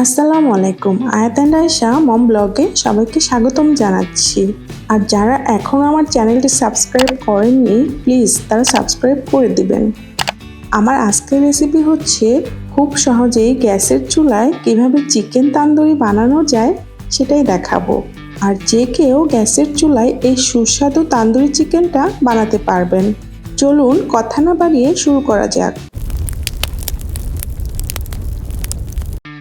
আসসালামু আলাইকুম। আয়াত এন্ড আয়েশা মম ব্লগে সবাইকে স্বাগতম জানাচ্ছি। আর যারা এখনও আমার চ্যানেলটি সাবস্ক্রাইব করেননি প্লিজ তারা সাবস্ক্রাইব করে দিবেন। আমার আজকের রেসিপি হচ্ছে খুব সহজেই গ্যাসের চুলায় কিভাবে চিকেন তান্দুরি বানানো যায় সেটাই দেখাবো। আর যে কেউ গ্যাসের চুলায় এই সুস্বাদু তান্দুরি চিকেনটা বানাতে পারবেন। চলুন কথা না বাড়িয়ে শুরু করা যাক।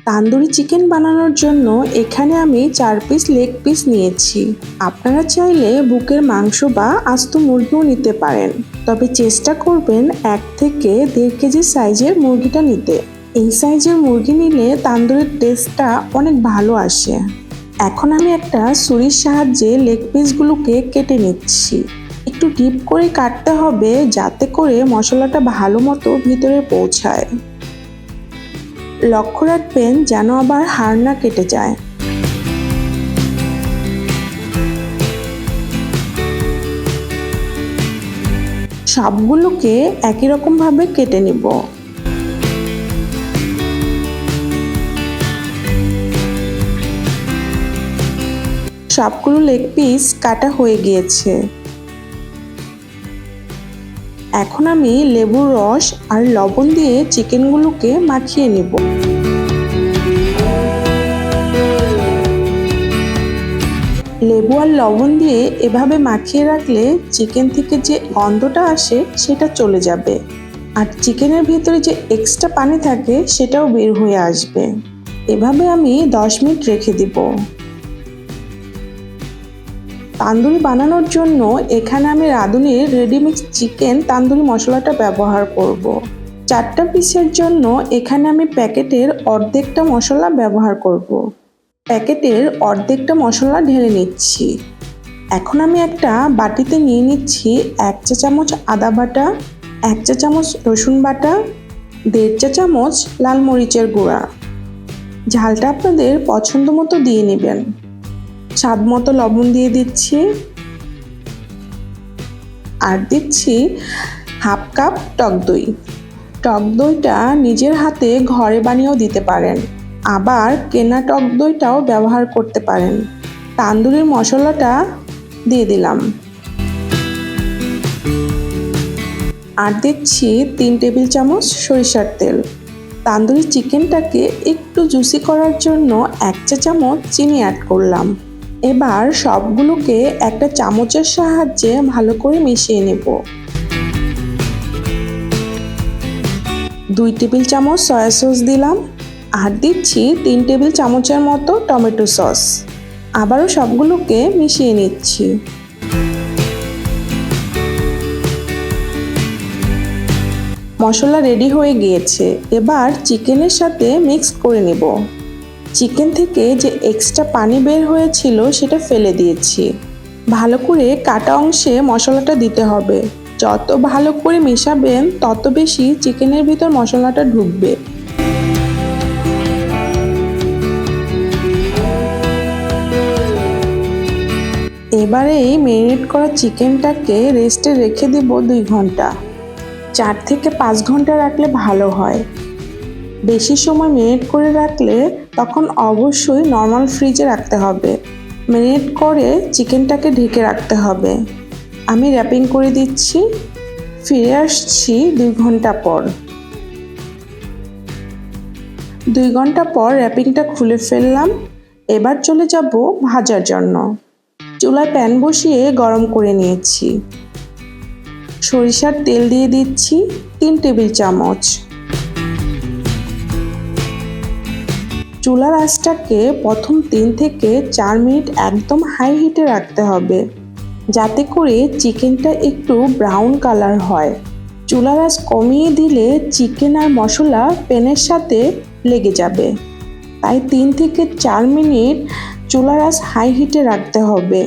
তান্দুরি চিকেন বানানোর জন্য এখানে আমি 4 পিস লেগ পিস নিয়েছি। আপনারা চাইলে বুকের মাংস বা আস্ত মুরগিও নিতে পারেন, তবে চেষ্টা করবেন 1 থেকে 1.5 কেজি সাইজের মুরগিটা নিতে। এই সাইজের মুরগি নিলে তান্দুরির টেস্টটা অনেক ভালো আসে। এখন আমি একটা ছুরির সাহায্যে লেগ পিসগুলোকে কেটে নিচ্ছি। একটু ডিপ করে কাটতে হবে যাতে করে মশলাটা ভালো মতো ভিতরে পৌঁছায়। লক্ষ্য রাখবেন যেন আবার হাড় না কেটে যায়। সবগুলোকে একই রকম ভাবে কেটে নিব। সবগুলো লেগ পিস কাটা হয়ে গিয়েছে। এখন আমি লেবুর রস আর লবণ দিয়ে চিকেনগুলোকে মাখিয়ে নিব। লেবু আর লবণ দিয়ে এভাবে মাখিয়ে রাখলে চিকেন থেকে যে গন্ধটা আসে সেটা চলে যাবে, আর চিকেনের ভিতরে যে এক্সট্রা পানি থাকে সেটাও বের হয়ে আসবে। এভাবে আমি 10 মিনিট রেখে দিব। তান্দুরি বানানোর জন্য এখানে আমি রাঁধুনির রেডিমিক্স চিকেন তান্দুরি মশলাটা ব্যবহার করব। 4টা পিসের জন্য এখানে আমি প্যাকেটের অর্ধেকটা মশলা ব্যবহার করব। প্যাকেটের অর্ধেকটা মশলা ঢেলে নিচ্ছি। এখন আমি একটা বাটিতে নিয়ে নিচ্ছি 1 চা চামচ আদা বাটা, 1 চা চামচ রসুন বাটা, 1.5 চা চামচ লাল মরিচের গুঁড়া। ঝালটা আপনাদের পছন্দ মতো দিয়ে নেবেন। স্বাদ মতো লবণ দিয়ে দিচ্ছি, আর দিচ্ছি হাফ কাপ টক দই। টক দইটা নিজের হাতে ঘরে বানিয়েও দিতে পারেন, আবার কেনা টক দইটাও ব্যবহার করতে পারেন। তান্দুরির মশলাটা দিয়ে দিলাম, আর দিচ্ছি 3 টেবিল চামচ সরিষার তেল। তান্দুরি চিকেনটাকে একটু জুসি করার জন্য 1 চা চামচ চিনি অ্যাড করলাম। এবার সবগুলোকে একটা চামচের সাহায্যে ভালো করে মিশিয়ে নেব। 2 টেবিল চামচ সয়া সস দিলাম, আর দিচ্ছি 3 টেবিল চামচের মতো টমেটো সস। আবারও সবগুলোকে মিশিয়ে নিচ্ছি। মশলা রেডি হয়ে গিয়েছে, এবার চিকেনের সাথে মিক্স করে নেব। চিকেন থেকে যে এক্সট্রা পানি বের হয়েছিল সেটা ফেলে দিয়েছি। ভালো করে কাটা অংশে মশলাটা দিতে হবে। যত ভালো করে মেশাবেন তত বেশি চিকেনের ভিতর মশলাটা ঢুকবে। এবারে এই ম্যারিনেট করা চিকেনটাকে রেস্টে রেখে দেব 2 ঘন্টা। 4 থেকে 5 ঘন্টা রাখলে ভালো হয়। বেশি সময় ম্যারিনেট করে রাখলে তখন অবশ্যই নর্মাল ফ্রিজে রাখতে হবে। ম্যারিনেট করে চিকেনটাকে ঢেকে রাখতে হবে। আমি র্যাপিং করে দিচ্ছি। ফিরে আসছি 2 ঘন্টা পর। 2 ঘন্টা পর র্যাপিংটা খুলে ফেললাম। এবার চলে যাব ভাজার জন্য। চুলায় প্যান বসিয়ে গরম করে নিয়েছি। সরিষার তেল দিয়ে দিচ্ছি 3 টেবিল চামচ। চুলার আঁচটাকে প্রথম 3 থেকে 4 মিনিট একদম হাই হিটে রাখতে হবে, যাতে করে চিকেনটা একটু ব্রাউন কালার হয়। চুলার আঁচ কমিয়ে দিলে চিকেন আর মশলা প্যানের সাথে লেগে যাবে, তাই 3 থেকে 4 মিনিট চুলার আঁচ হাই হিটে রাখতে হবে।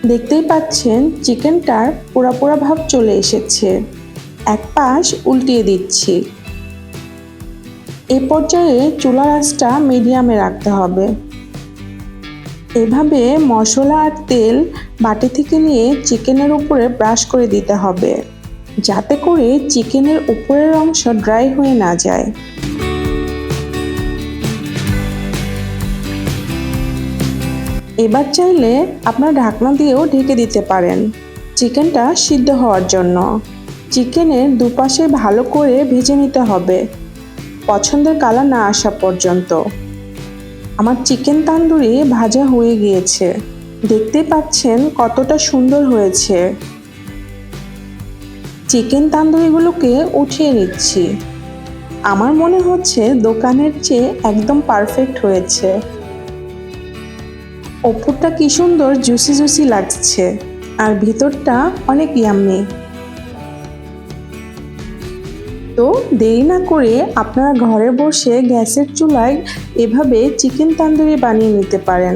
দেখতেই পাচ্ছেন চিকেনটার পোড়া পোড়া ভাব চলে এসেছে। এক পাশ উল্টিয়ে দিচ্ছি। এই পর্যায়ে চুলার আঁচটা মিডিয়ামে রাখতে হবে। এভাবে মশলা আর তেল বাটি থেকে নিয়ে চিকেনের উপরে ব্রাশ করে দিতে হবে। যাতে করে চিকেনের উপরের অংশ ড্রাই হয়ে না যায়। এবার চাইলে আপনার ঢাকনা দিয়েও ঢেকে দিতে পারেন চিকেনটা সিদ্ধ হওয়ার জন্য। চিকেনের দুপাশে ভালো করে ভেজে নিতে হবে পছন্দের কালার না আসা পর্যন্ত। আমার চিকেন তান্দুরি ভাজা হয়ে গিয়েছে, দেখতে পাচ্ছেন কতটা সুন্দর হয়েছে। চিকেন তান্দুরিগুলোকে উঠিয়ে নিচ্ছি। আমার মনে হচ্ছে দোকানের চেয়ে একদম পারফেক্ট হয়েছে। ওপরটা কি সুন্দর জুসি জুসি লাগছে আর ভিতরটা অনেক ইয়াম্মি। তো দেরি না করে আপনারা ঘরে বসে গ্যাসের চুলায় এভাবে চিকেন তান্দুরি বানিয়ে নিতে পারেন।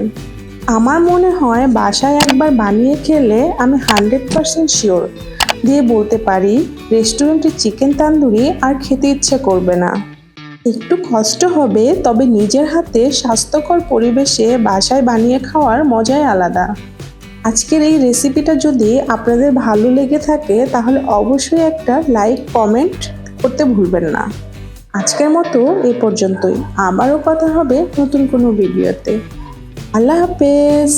আমার মনে হয় বাসায় একবার বানিয়ে খেলে আমি 100% শিওর দিয়ে বলতে পারি রেস্টুরেন্টের চিকেন তান্দুরি আর খেতে ইচ্ছে করবে না। একটু কষ্ট হবে, তবে নিজের হাতে স্বাস্থ্যকর পরিবেশে বাসায় বানিয়ে খাওয়ার মজাই আলাদা। আজকের এই রেসিপিটা যদি আপনাদের ভালো লেগে থাকে তাহলে অবশ্যই একটা লাইক কমেন্ট করতে ভুলবেন না। আজকের মতো এই পর্যন্তই, আবারও কথা হবে নতুন কোনো ভিডিওতে। আল্লাহ হাফেজ।